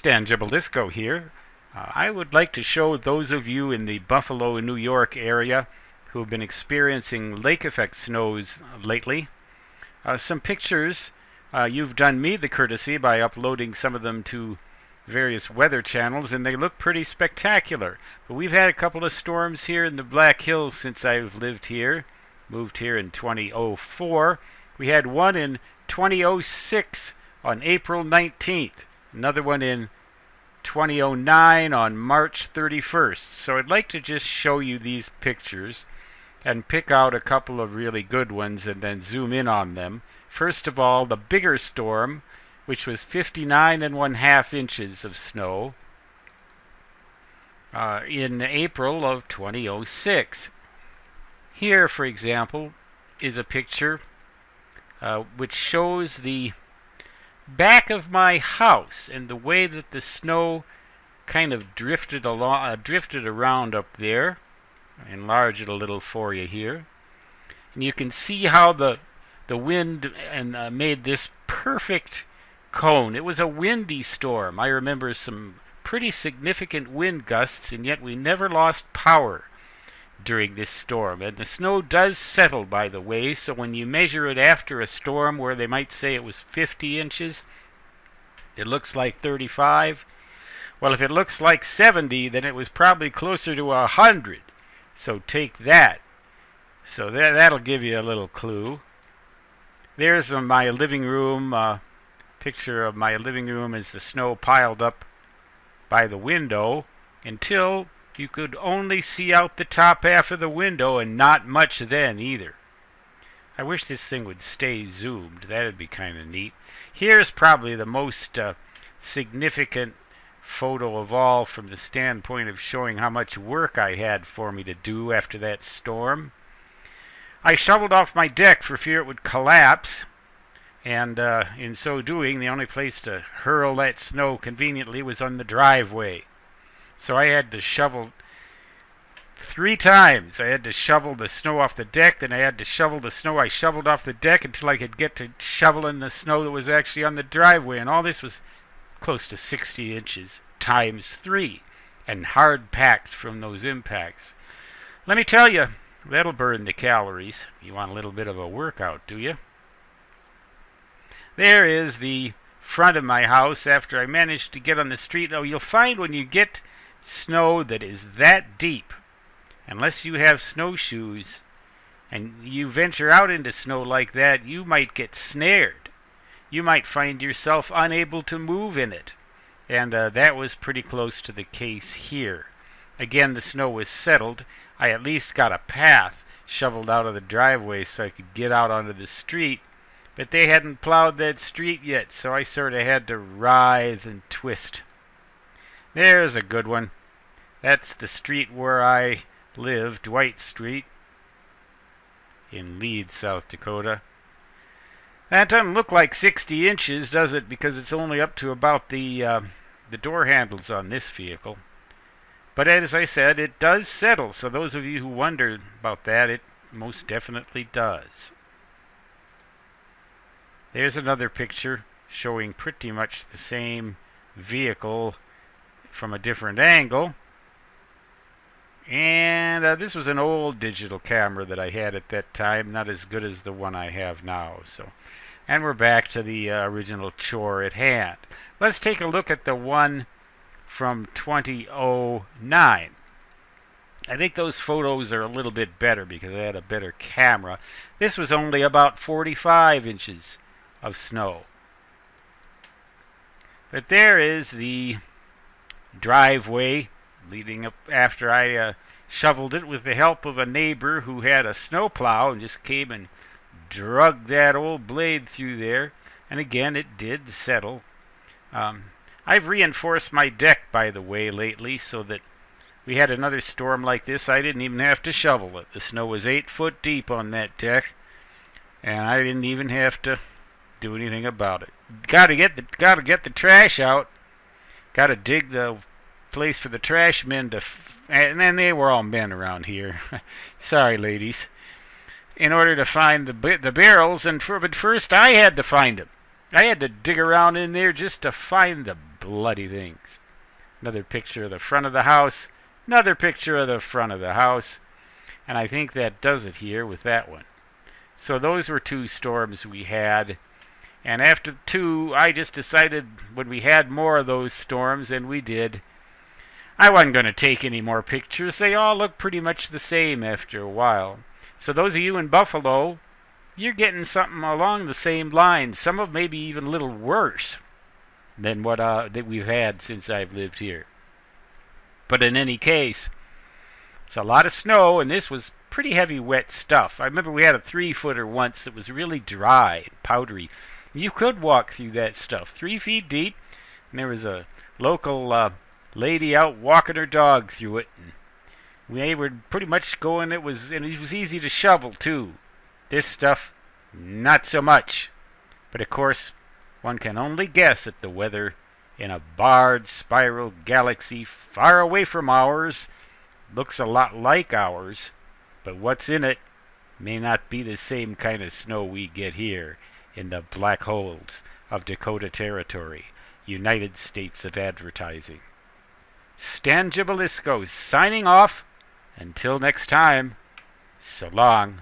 Stan Gibilisco here. I would like to show those of you in the Buffalo, New York area who have been experiencing lake effect snows lately some pictures. You've done me the courtesy by uploading some of them to various weather channels, and they look pretty spectacular. But we've had a couple of storms here in the Black Hills since I've lived here. Moved here in 2004. We had one in 2006 on April 19th. Another one in 2009 on March 31st. So I'd like to just show you these pictures and pick out a couple of really good ones and then zoom in on them. First of all, the bigger storm, which was 59½ inches of snow in April of 2006. Here, for example, is a picture which shows the back of my house and the way that the snow kind of drifted around up there. Enlarge it a little for you here, and you can see how the wind made this perfect cone. It was a windy storm. I remember some pretty significant wind gusts, and yet we never lost power during this storm. And the snow does settle, by the way, so when you measure it after a storm where they might say it was 50 inches, it looks like 35. Well, if it looks like 70, then it was probably closer to 100. So take that. So that'll give you a little clue. There's my living room, picture of my living room as the snow piled up by the window until you could only see out the top half of the window, and not much then either. I wish this thing would stay zoomed. That'd be kind of neat. Here's probably the most significant photo of all from the standpoint of showing how much work I had for me to do after that storm. I shoveled off my deck for fear it would collapse, and in so doing, the only place to hurl that snow conveniently was on the driveway. So I had to shovel 3 times. I had to shovel the snow off the deck, then I had to shovel the snow I shoveled off the deck until I could get to shoveling the snow that was actually on the driveway, and all this was close to 60 inches times 3, and hard packed from those impacts. Let me tell you, that'll burn the calories. You want a little bit of a workout, do you? There is the front of my house after I managed to get on the street. Now, you'll find when you get snow that is that deep, unless you have snowshoes and you venture out into snow like that, you might get snared. You might find yourself unable to move in it. And that was pretty close to the case here. Again, the snow was settled. I at least got a path shoveled out of the driveway so I could get out onto the street. But they hadn't plowed that street yet, so I sort of had to writhe and twist. There's a good one. That's the street where I live, Dwight Street, in Leeds, South Dakota. That doesn't look like 60 inches, does it? Because it's only up to about the door handles on this vehicle. But as I said, it does settle. So those of you who wondered about that, it most definitely does. There's another picture showing pretty much the same vehicle from a different angle. And this was an old digital camera that I had at that time, not as good as the one I have now. And we're back to the original chore at hand. Let's take a look at the one from 2009. I think those photos are a little bit better because I had a better camera. This was only about 45 inches of snow. But there is the driveway leading up after I shoveled it with the help of a neighbor who had a snowplow and just came and drug that old blade through there. And again, it did settle. I've reinforced my deck, by the way, lately, so that we had another storm like this. I didn't even have to shovel it. The snow was 8 foot deep on that deck, and I didn't even have to do anything about it. Gotta get the trash out. Gotta dig the place for the trash men to, and then they were all men around here. Sorry, ladies. In order to find the barrels, but first I had to find them. I had to dig around in there just to find the bloody things. Another picture of the front of the house. Another picture of the front of the house. And I think that does it here with that one. So those were 2 storms we had. And after 2, I just decided when we had more of those storms, and we did, I wasn't going to take any more pictures. They all look pretty much the same after a while. So those of you in Buffalo, you're getting something along the same lines. Some of maybe even a little worse than what that we've had since I've lived here. But in any case, it's a lot of snow, and this was pretty heavy wet stuff. I remember we had a 3-footer once that was really dry and powdery. You could walk through that stuff 3 feet deep, and there was a local lady out walking her dog through it. And we were pretty much going, and it was easy to shovel too. This stuff, not so much. But of course, one can only guess at the weather in a barred spiral galaxy far away from ours. Looks a lot like ours, but what's in it may not be the same kind of snow we get here in the black holes of Dakota Territory, United States of Advertising. Stan Gibilisco signing off. Until next time, so long.